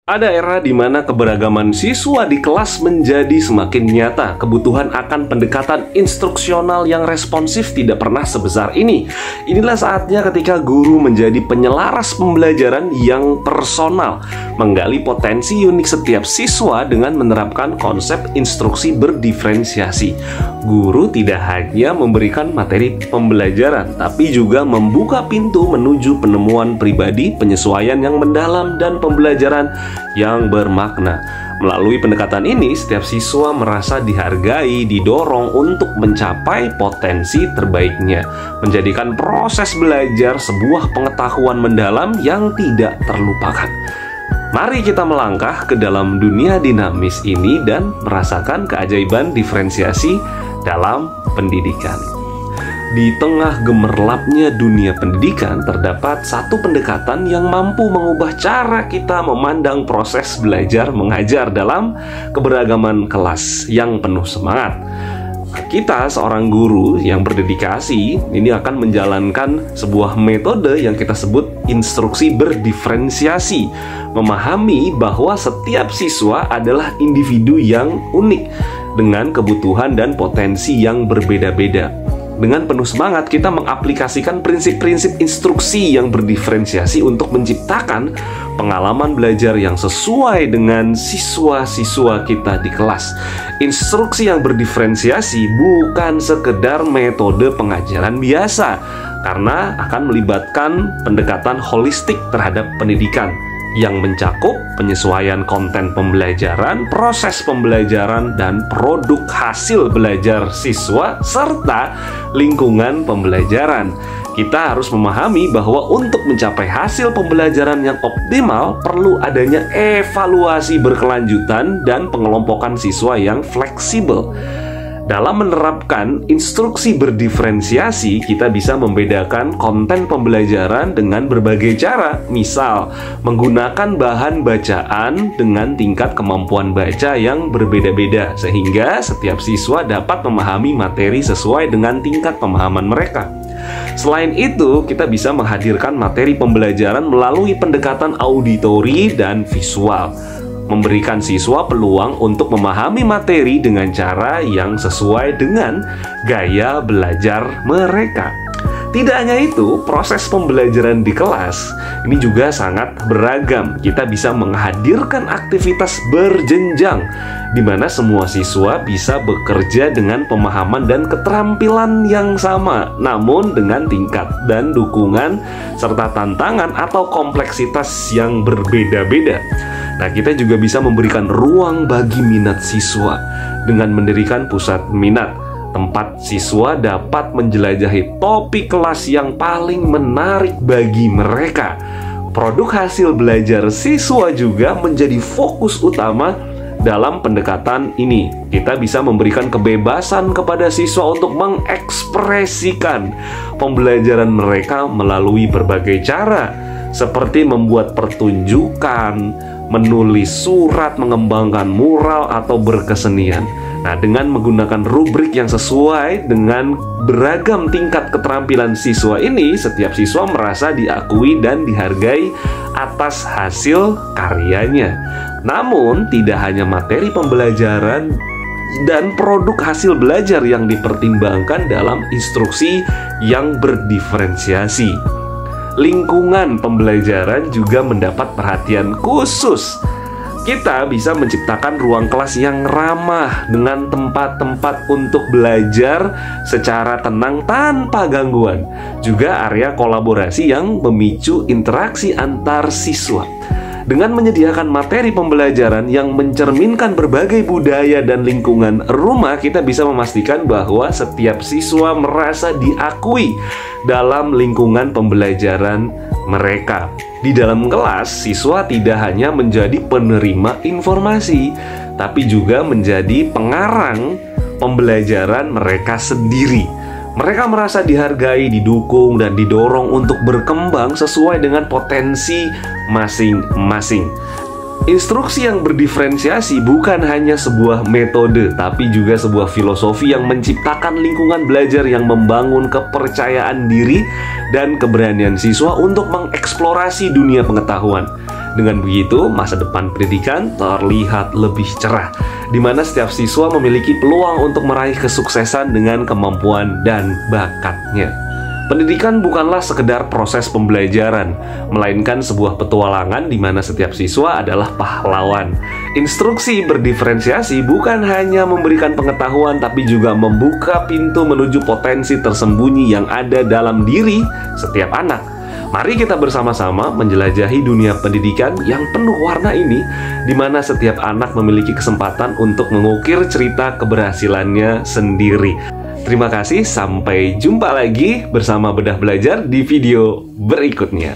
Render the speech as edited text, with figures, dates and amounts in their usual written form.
Ada era di mana keberagaman siswa di kelas menjadi semakin nyata. Kebutuhan akan pendekatan instruksional yang responsif tidak pernah sebesar ini. Inilah saatnya ketika guru menjadi penyelaras pembelajaran yang personal, menggali potensi unik setiap siswa dengan menerapkan konsep instruksi berdiferensiasi. Guru tidak hanya memberikan materi pembelajaran, tapi juga membuka pintu menuju penemuan pribadi, penyesuaian yang mendalam, dan pembelajaran yang bermakna. Melalui pendekatan ini, setiap siswa merasa dihargai, didorong untuk mencapai potensi terbaiknya, menjadikan proses belajar sebuah pengetahuan mendalam yang tidak terlupakan. Mari kita melangkah ke dalam dunia dinamis ini dan merasakan keajaiban diferensiasi dalam pendidikan. Di tengah gemerlapnya dunia pendidikan, terdapat satu pendekatan yang mampu mengubah cara kita memandang proses belajar mengajar dalam keberagaman kelas yang penuh semangat. Kita, seorang guru yang berdedikasi, ini akan menjalankan sebuah metode yang kita sebut instruksi berdiferensiasi. Memahami bahwa setiap siswa adalah individu yang unik dengan kebutuhan dan potensi yang berbeda-beda. Dengan penuh semangat, kita mengaplikasikan prinsip-prinsip instruksi yang berdiferensiasi untuk menciptakan pengalaman belajar yang sesuai dengan siswa-siswa kita di kelas. Instruksi yang berdiferensiasi bukan sekedar metode pengajaran biasa, karena akan melibatkan pendekatan holistik terhadap pendidikan yang mencakup penyesuaian konten pembelajaran, proses pembelajaran, dan produk hasil belajar siswa, serta lingkungan pembelajaran. Kita harus memahami bahwa untuk mencapai hasil pembelajaran yang optimal, perlu adanya evaluasi berkelanjutan dan pengelompokan siswa yang fleksibel. Dalam menerapkan instruksi berdiferensiasi, kita bisa membedakan konten pembelajaran dengan berbagai cara. Misal, menggunakan bahan bacaan dengan tingkat kemampuan baca yang berbeda-beda, sehingga setiap siswa dapat memahami materi sesuai dengan tingkat pemahaman mereka. Selain itu, kita bisa menghadirkan materi pembelajaran melalui pendekatan auditori dan visual, memberikan siswa peluang untuk memahami materi dengan cara yang sesuai dengan gaya belajar mereka. Tidak hanya itu, proses pembelajaran di kelas ini juga sangat beragam. Kita bisa menghadirkan aktivitas berjenjang, di mana semua siswa bisa bekerja dengan pemahaman dan keterampilan yang sama, namun dengan tingkat dan dukungan serta tantangan atau kompleksitas yang berbeda-beda. Nah, kita juga bisa memberikan ruang bagi minat siswa dengan mendirikan pusat minat, tempat siswa dapat menjelajahi topik kelas yang paling menarik bagi mereka. Produk hasil belajar siswa juga menjadi fokus utama dalam pendekatan ini. Kita bisa memberikan kebebasan kepada siswa untuk mengekspresikan pembelajaran mereka melalui berbagai cara, seperti membuat pertunjukan, menulis surat, mengembangkan mural, atau berkesenian. Nah, dengan menggunakan rubrik yang sesuai dengan beragam tingkat keterampilan siswa ini, setiap siswa merasa diakui dan dihargai atas hasil karyanya. Namun, tidak hanya materi pembelajaran dan produk hasil belajar yang dipertimbangkan dalam instruksi yang berdiferensiasi. Lingkungan pembelajaran juga mendapat perhatian khusus. Kita bisa menciptakan ruang kelas yang ramah dengan tempat-tempat untuk belajar secara tenang tanpa gangguan. Juga area kolaborasi yang memicu interaksi antar siswa. Dengan menyediakan materi pembelajaran yang mencerminkan berbagai budaya dan lingkungan rumah, kita bisa memastikan bahwa setiap siswa merasa diakui dalam lingkungan pembelajaran mereka. Di dalam kelas, siswa tidak hanya menjadi penerima informasi, tapi juga menjadi pengarang pembelajaran mereka sendiri. Mereka merasa dihargai, didukung, dan didorong untuk berkembang sesuai dengan potensi masing-masing. Instruksi yang berdiferensiasi bukan hanya sebuah metode, tapi juga sebuah filosofi yang menciptakan lingkungan belajar yang membangun kepercayaan diri dan keberanian siswa untuk mengeksplorasi dunia pengetahuan. Dengan begitu, masa depan pendidikan terlihat lebih cerah, di mana setiap siswa memiliki peluang untuk meraih kesuksesan dengan kemampuan dan bakatnya. Pendidikan bukanlah sekedar proses pembelajaran, melainkan sebuah petualangan di mana setiap siswa adalah pahlawan. Instruksi berdiferensiasi bukan hanya memberikan pengetahuan, tapi juga membuka pintu menuju potensi tersembunyi yang ada dalam diri setiap anak. Mari kita bersama-sama menjelajahi dunia pendidikan yang penuh warna ini, di mana setiap anak memiliki kesempatan untuk mengukir cerita keberhasilannya sendiri. Terima kasih, sampai jumpa lagi bersama Bedah Belajar di video berikutnya.